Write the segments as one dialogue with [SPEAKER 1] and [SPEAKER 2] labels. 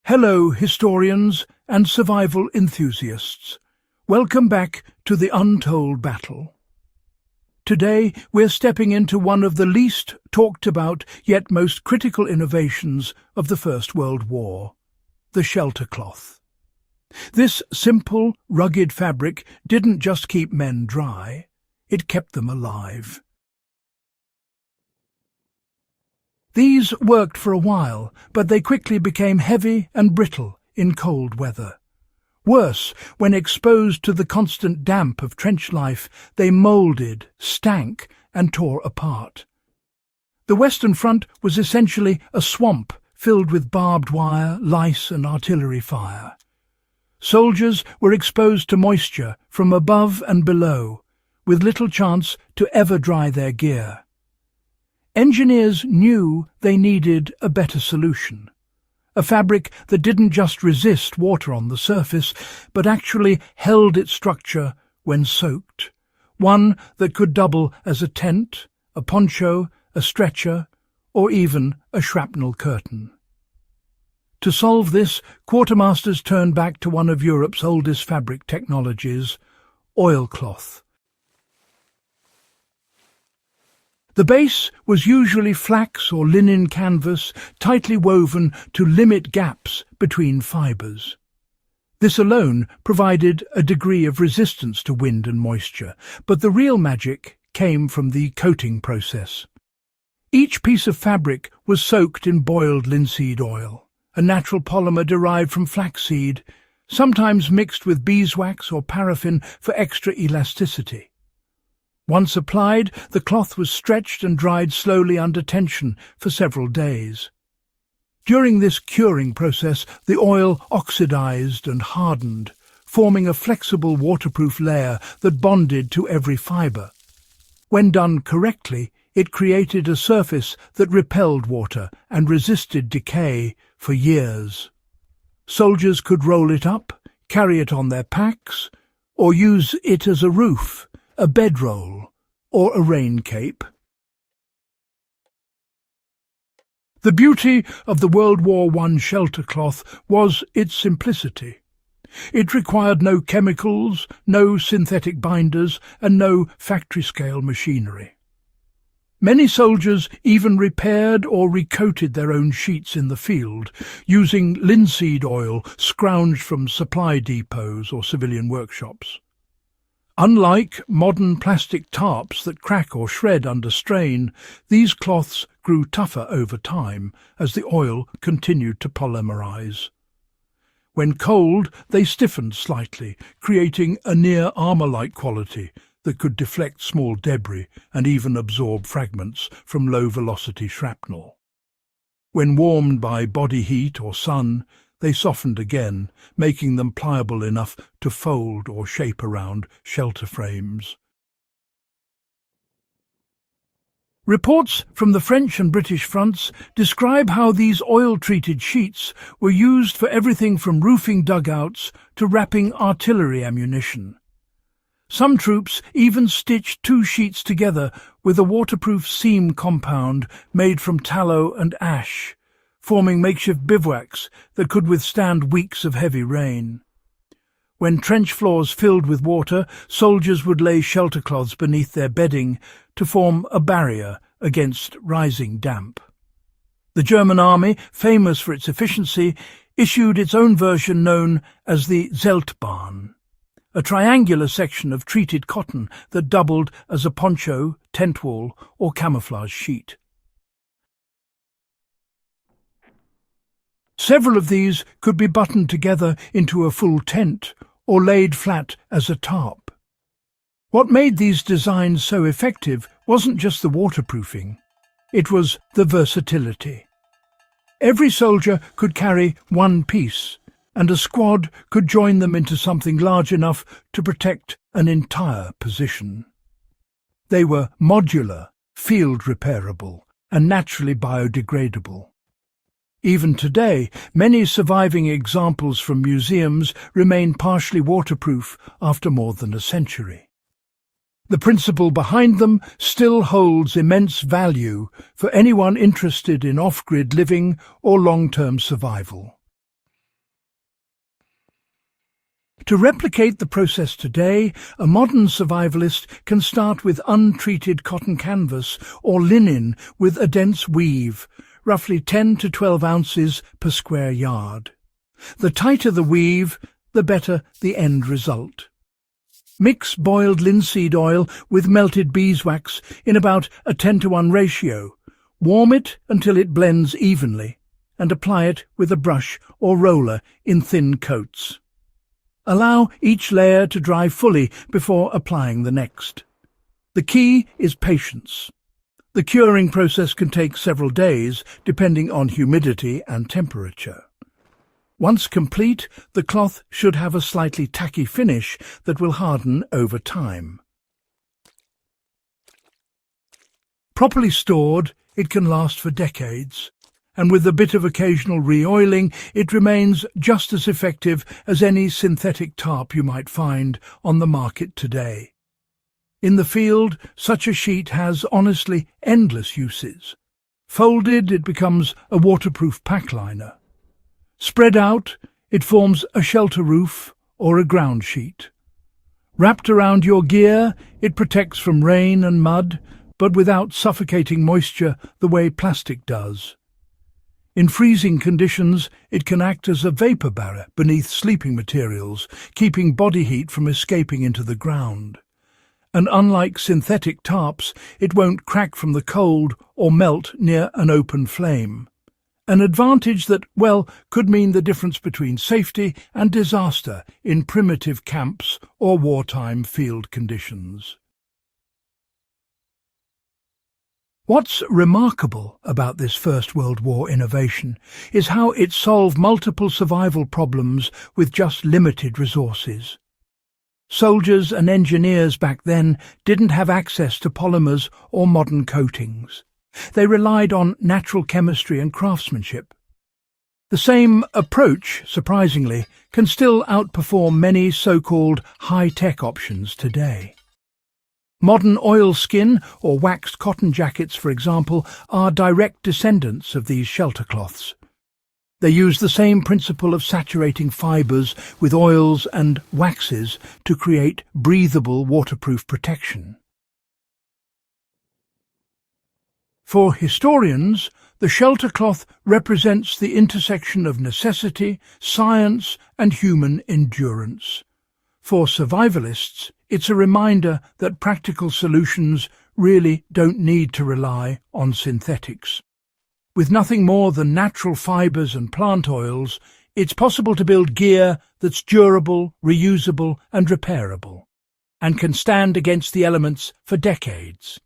[SPEAKER 1] Hello, historians and survival enthusiasts. Welcome back to the untold battle. Today, we're stepping into one of the least talked about yet most critical innovations of the First World War, the shelter cloth. This simple, rugged fabric didn't just keep men dry, it kept them alive. These worked for a while, but they quickly became heavy and brittle in cold weather. Worse, when exposed to the constant damp of trench life, they moulded, stank, and tore apart. The Western Front was essentially a swamp filled with barbed wire, lice, and artillery fire. Soldiers were exposed to moisture from above and below, with little chance to ever dry their gear. Engineers knew they needed a better solution, a fabric that didn't just resist water on the surface, but actually held its structure when soaked, one that could double as a tent, a poncho, a stretcher, or even a shrapnel curtain. To solve this, quartermasters turned back to one of Europe's oldest fabric technologies, oilcloth. The base was usually flax or linen canvas, tightly woven to limit gaps between fibres. This alone provided a degree of resistance to wind and moisture, but the real magic came from the coating process. Each piece of fabric was soaked in boiled linseed oil, a natural polymer derived from flaxseed, sometimes mixed with beeswax or paraffin for extra elasticity. Once applied, the cloth was stretched and dried slowly under tension for several days. During this curing process, the oil oxidized and hardened, forming a flexible waterproof layer that bonded to every fiber. When done correctly, it created a surface that repelled water and resisted decay for years. Soldiers could roll it up, carry it on their packs, or use it as a roof, a bedroll, or a rain cape. The beauty of the World War I shelter cloth was its simplicity. It required no chemicals, no synthetic binders, and no factory-scale machinery. Many soldiers even repaired or recoated their own sheets in the field, using linseed oil scrounged from supply depots or civilian workshops. Unlike modern plastic tarps that crack or shred under strain, these cloths grew tougher over time as the oil continued to polymerize. When cold, they stiffened slightly, creating a near armor-like quality that could deflect small debris and even absorb fragments from low-velocity shrapnel. When warmed by body heat or sun, they softened again, making them pliable enough to fold or shape around shelter frames. Reports from the French and British fronts describe how these oil-treated sheets were used for everything from roofing dugouts to wrapping artillery ammunition. Some troops even stitched two sheets together with a waterproof seam compound made from tallow and ash, forming makeshift bivouacs that could withstand weeks of heavy rain. When trench floors filled with water, soldiers would lay shelter cloths beneath their bedding to form a barrier against rising damp. The German army, famous for its efficiency, issued its own version known as the Zeltbahn, a triangular section of treated cotton that doubled as a poncho, tent wall, or camouflage sheet. Several of these could be buttoned together into a full tent or laid flat as a tarp. What made these designs so effective wasn't just the waterproofing, it was the versatility. Every soldier could carry one piece, and a squad could join them into something large enough to protect an entire position. They were modular, field repairable, and naturally biodegradable. Even today, many surviving examples from museums remain partially waterproof after more than a century. The principle behind them still holds immense value for anyone interested in off-grid living or long-term survival. To replicate the process today, a modern survivalist can start with untreated cotton canvas or linen with a dense weave, roughly 10 to 12 ounces per square yard. The tighter the weave, the better the end result. Mix boiled linseed oil with melted beeswax in about a 10-to-1 ratio. Warm it until it blends evenly, and apply it with a brush or roller in thin coats. Allow each layer to dry fully before applying the next. The key is patience. The curing process can take several days, depending on humidity and temperature. Once complete, the cloth should have a slightly tacky finish that will harden over time. Properly stored, it can last for decades, and with a bit of occasional re-oiling, it remains just as effective as any synthetic tarp you might find on the market today. In the field, such a sheet has honestly endless uses. Folded, it becomes a waterproof packliner. Spread out, it forms a shelter roof or a ground sheet. Wrapped around your gear, it protects from rain and mud, but without suffocating moisture the way plastic does. In freezing conditions, it can act as a vapor barrier beneath sleeping materials, keeping body heat from escaping into the ground. And unlike synthetic tarps, it won't crack from the cold or melt near an open flame. An advantage that, well, could mean the difference between safety and disaster in primitive camps or wartime field conditions. What's remarkable about this First World War innovation is how it solved multiple survival problems with just limited resources. Soldiers and engineers back then didn't have access to polymers or modern coatings. They relied on natural chemistry and craftsmanship. The same approach, surprisingly, can still outperform many so-called high-tech options today. Modern oilskin or waxed cotton jackets, for example, are direct descendants of these shelter cloths. They use the same principle of saturating fibres with oils and waxes to create breathable, waterproof protection. For historians, the shelter cloth represents the intersection of necessity, science, and human endurance. For survivalists, it's a reminder that practical solutions really don't need to rely on synthetics. With nothing more than natural fibres and plant oils, it's possible to build gear that's durable, reusable, and repairable, and can stand against the elements for decades.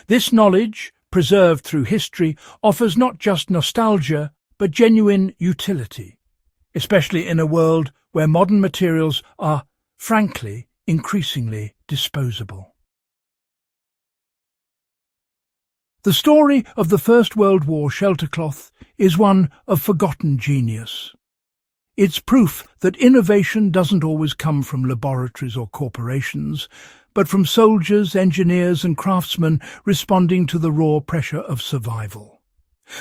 [SPEAKER 1] This knowledge, preserved through history, offers not just nostalgia, but genuine utility, especially in a world where modern materials are, frankly, increasingly disposable. The story of the First World War shelter cloth is one of forgotten genius. It's proof that innovation doesn't always come from laboratories or corporations, but from soldiers, engineers and craftsmen responding to the raw pressure of survival.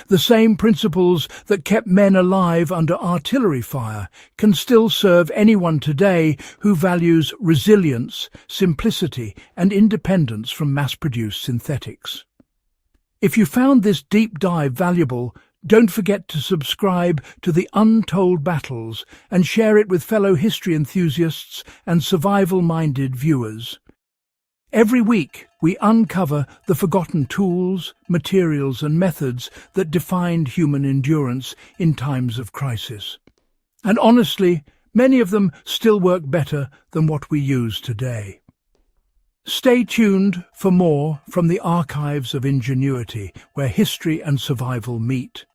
[SPEAKER 1] The same principles that kept men alive under artillery fire can still serve anyone today who values resilience, simplicity and independence from mass-produced synthetics. If you found this deep dive valuable, don't forget to subscribe to The Untold Battles and share it with fellow history enthusiasts and survival-minded viewers. Every week, we uncover the forgotten tools, materials and methods that defined human endurance in times of crisis. And honestly, many of them still work better than what we use today. Stay tuned for more from the archives of ingenuity, where history and survival meet.